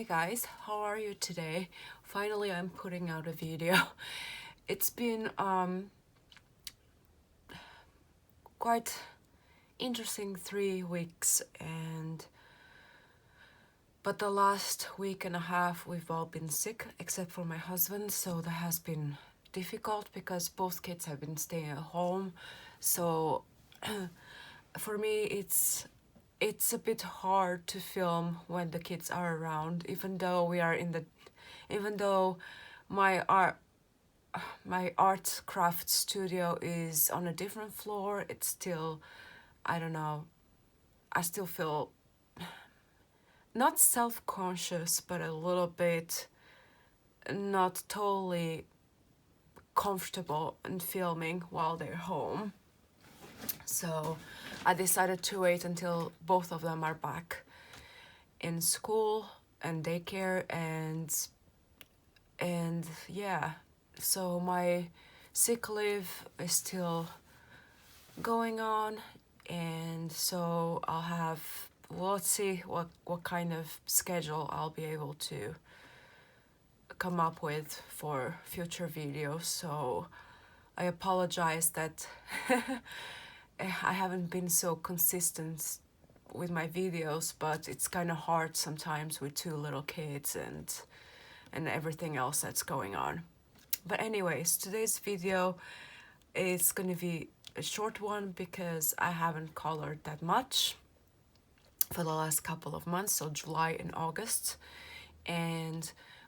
guys, how are you today? Finally, I'm putting out a video. It's been quite interesting 3 weeks, but the last week and a half we've all been sick except for my husband, so that has been difficult because both kids have been staying at home. So for me it's a bit hard to film when the kids are around, even though my art craft studio is on a different floor. It's still, I don't know, I still feel not self-conscious, but a little bit not totally comfortable in filming while they're home. So I decided to wait until both of them are back in school and daycare, and yeah, so my sick leave is still going on, and so I'll have, well, let's see what kind of schedule I'll be able to come up with for future videos. So I apologize that I haven't been so consistent with my videos, but it's kind of hard sometimes with 2 little kids and everything else that's going on. But anyways, today's video is gonna be a short one because I haven't colored that much for the last couple of months, so July and August.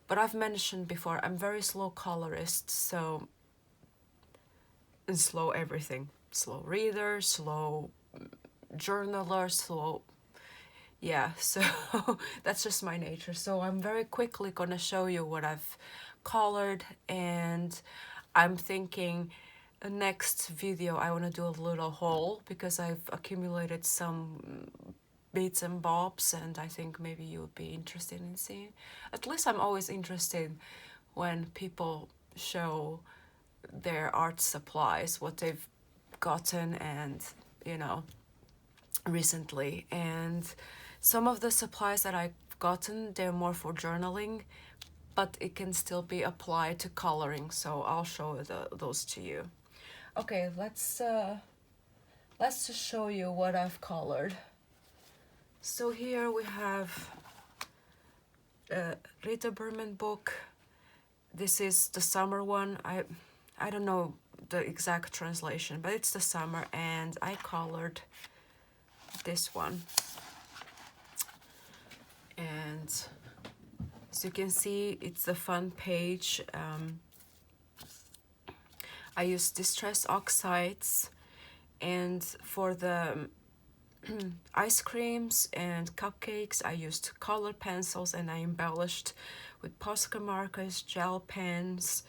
But I've mentioned before, I'm very slow colorist, so, and slow everything. Slow reader, slow journaler, slow, yeah, so that's just my nature. So I'm very quickly gonna show you what I've colored, and I'm thinking the next video I want to do a little haul because I've accumulated some bits and bobs, and I think maybe you would be interested in seeing. At least I'm always interested when people show their art supplies, what they've gotten, and you know, recently. And some of the supplies that I've gotten, they're more for journaling, but it can still be applied to coloring, so I'll show those to you. Okay, let's just show you what I've colored. So here we have a Rita Berman book. This is the summer one. I don't know the exact translation, but it's the summer, and I colored this one. And as you can see, it's a fun page. I use distress oxides, and for the ice creams and cupcakes I used color pencils, and I embellished with Posca markers, gel pens,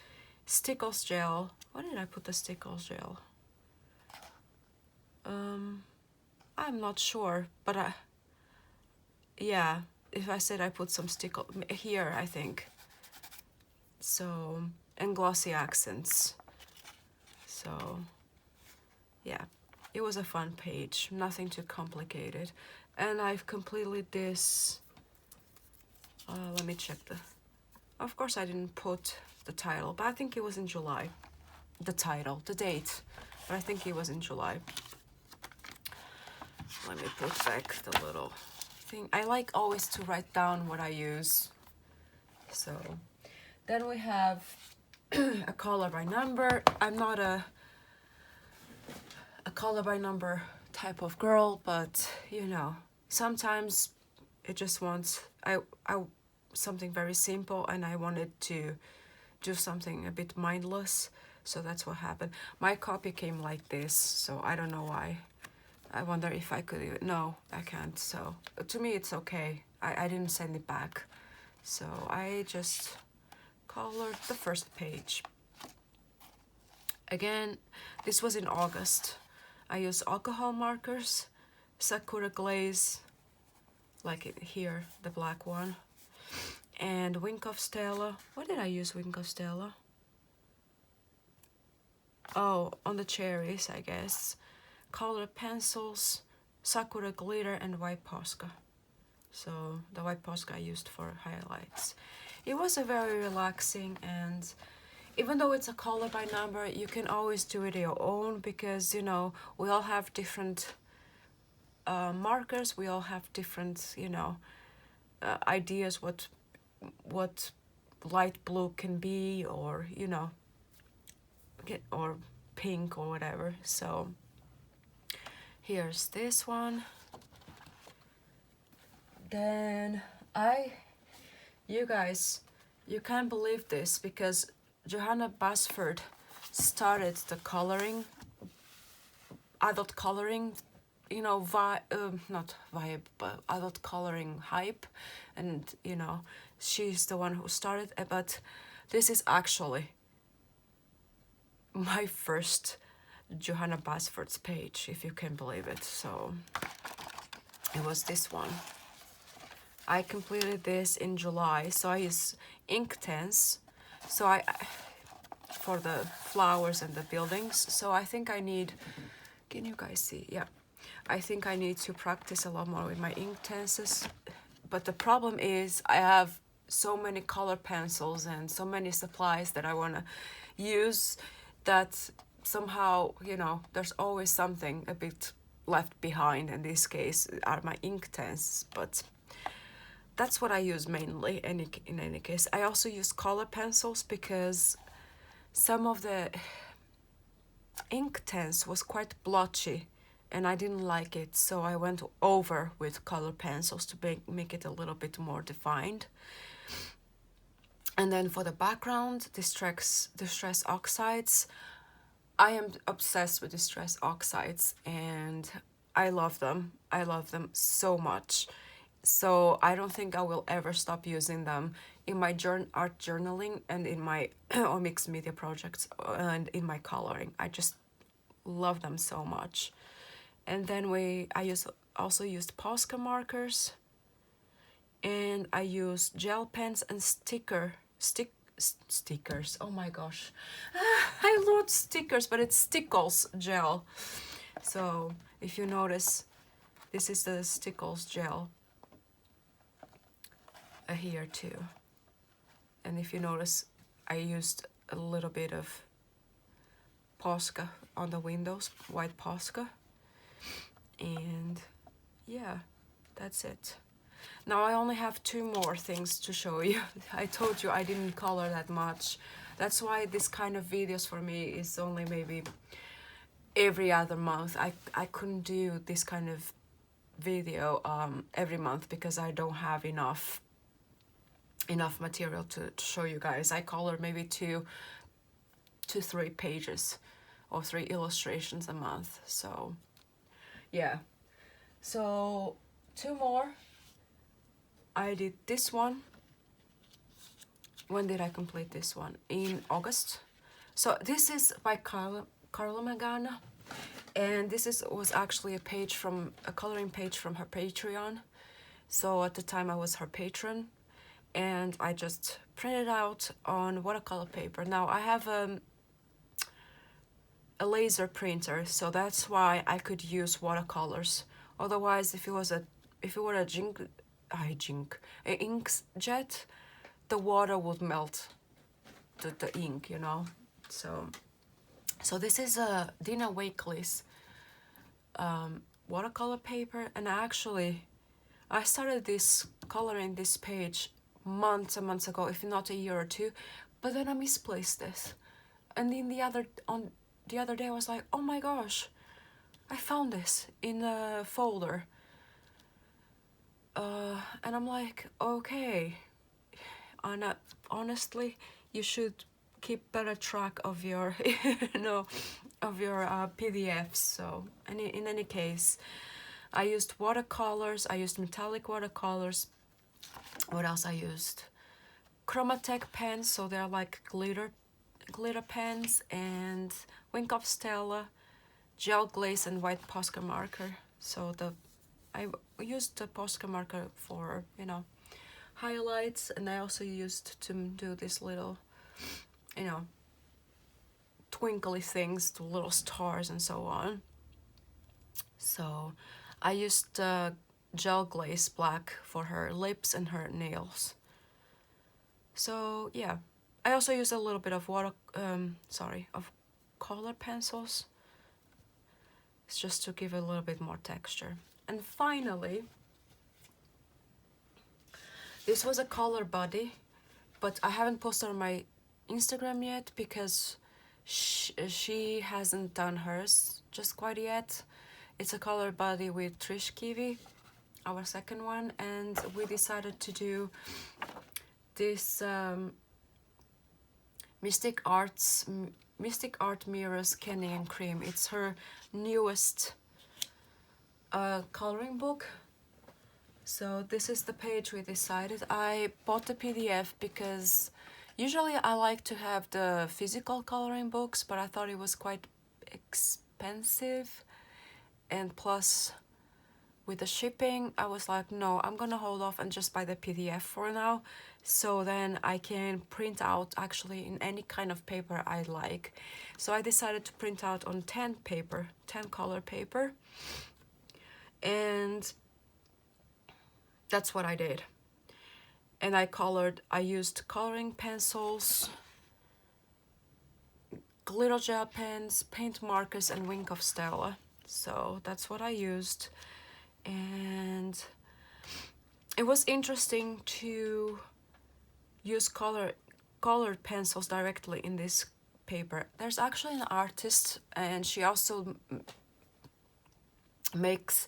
Stickles gel. Why did I put the Stickles gel? I'm not sure, but yeah, if I said I put some Stickles here, I think. So, and glossy accents. So yeah, it was a fun page, nothing too complicated. And I've completed this, let me check of course I didn't put the title, but I think it was in July. The title, the date, but I think it was in July. Let me put back the little thing. I like always to write down what I use. So then we have a color by number. I'm not a color by number type of girl, but you know, sometimes it just wants I something very simple, and I wanted to do something a bit mindless, so that's what happened. My copy came like this, so I don't know why. I wonder if I could even, no, I can't. So to me it's okay. I didn't send it back, so I just colored the first page. Again, this was in August. I used alcohol markers, Sakura glaze, like it here, the black one, and Wink of Stella. What did I use Wink of Stella? Oh, on the cherries, I guess. Color pencils, Sakura glitter, and white Posca. So the white Posca I used for highlights. It was a very relaxing, and even though it's a color by number, you can always do it your own, because you know we all have different markers. We all have different, you know, ideas what light blue can be, or you know, or pink or whatever. So here's this one. Then you guys, you can't believe this, because Johanna Basford started the coloring, adult coloring, you know, not vibe, but adult coloring hype, and you know, she's the one who started it. But this is actually my first Johanna Basford's page, if you can believe it. So it was this one. I completed this in July, so I use Inktense. So I for the flowers and the buildings. So I think I need, can you guys see? Yeah. I think I need to practice a lot more with my Inktenses. But the problem is I have so many color pencils and so many supplies that I want to use, that somehow, you know, there's always something a bit left behind. In this case are my Inktenses, but that's what I use mainly. In any case, I also use color pencils because some of the Inktense was quite blotchy and I didn't like it, so I went over with color pencils to make it a little bit more defined. And then for the background, distress oxides. I am obsessed with distress oxides and I love them. I love them so much. So I don't think I will ever stop using them in my art journaling and in my mixed media projects and in my coloring. I just love them so much. And then I also used Posca markers, and I use gel pens and stickers. Oh my gosh, I love stickers, but it's Stickles gel. So if you notice, this is the Stickles gel here too. And if you notice, I used a little bit of Posca on the windows, white Posca. And yeah, that's it. Now I only have 2 more things to show you. I told you I didn't color that much. That's why this kind of videos for me is only maybe every other month. I couldn't do this kind of video every month because I don't have enough material to show you guys. I color maybe 2 to 3 pages or 3 illustrations a month. So yeah, so 2 more. I did this one. When did I complete this one? In August. So this is by Carla Magana, and this was actually a coloring page from her Patreon. So at the time I was her patron, and I just printed out on watercolor paper. Now I have a laser printer, so that's why I could use watercolors. Otherwise, if it were a inkjet, the water would melt the ink, you know. So this is a Dina Wakeley's watercolor paper, and I started coloring this page months and months ago, if not a year or 2, but then I misplaced this. And then the other day I was like, oh my gosh, I found this in a folder. And I'm like, okay, honestly, you should keep better track of your, PDFs. So, in any case, I used watercolors. I used metallic watercolors. What else I used? Chromatech pens, so they're like glitter pens, and Wink of Stella, gel glaze, and white Posca marker. So I used the Posca marker for, highlights, and I also used to do this little, twinkly things, the little stars and so on. So I used gel glaze black for her lips and her nails. So yeah, I also use a little bit of of color pencils. It's just to give a little bit more texture. And finally, this was a color body, but I haven't posted on my Instagram yet because she hasn't done hers just quite yet. It's a color body with Trish Kiwi, our second one, and we decided to do this Mystic Art Mirrors Kenny and Cream. It's her newest coloring book. So this is the page we decided. I bought the PDF because usually I like to have the physical coloring books, but I thought it was quite expensive, and plus with the shipping I was like, no, I'm gonna hold off and just buy the PDF for now, so then I can print out actually in any kind of paper I like. So I decided to print out on 10 color paper, and that's what I did. And I used coloring pencils, glitter gel pens, paint markers, and Wink of Stella. So that's what I used. And it was interesting to use colored pencils directly in this paper. There's actually an artist, and she also makes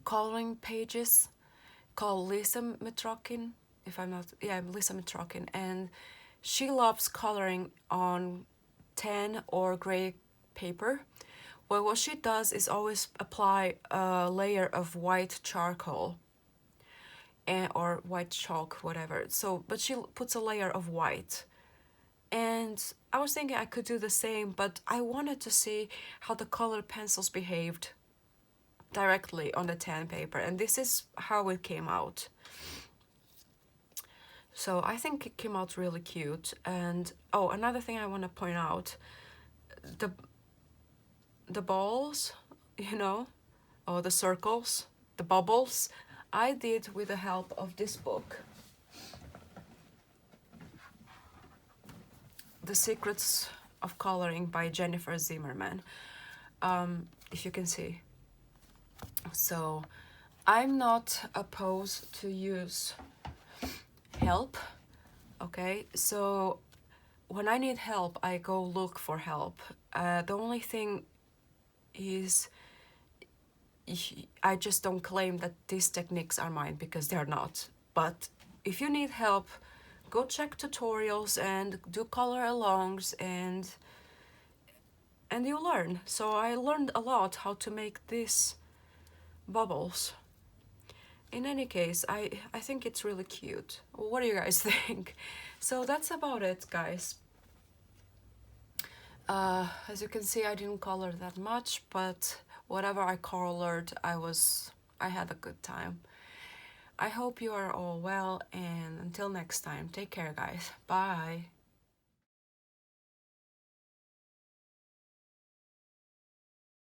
coloring pages, called Lisa Mitrokin, Lisa Mitrokin, and she loves coloring on tan or gray paper. Well, what she does is always apply a layer of white charcoal or white chalk, whatever. So, but she puts a layer of white. And I was thinking I could do the same, but I wanted to see how the colored pencils behaved directly on the tan paper, and this is how it came out. So I think it came out really cute. And oh, another thing I want to point out, the balls, or the circles, the bubbles, I did with the help of this book, The Secrets of Coloring by Jennifer Zimmerman, if you can see. So I'm not opposed to use help, okay? So when I need help, I go look for help. The only thing is I just don't claim that these techniques are mine, because they're not. But if you need help, go check tutorials and do color alongs, and you learn. So I learned a lot how to make these bubbles. In any case, I think it's really cute. What do you guys think? So that's about it, guys. As you can see, I didn't color that much, but whatever I colored, I had a good time. I hope you are all well, and until next time, take care, guys. Bye.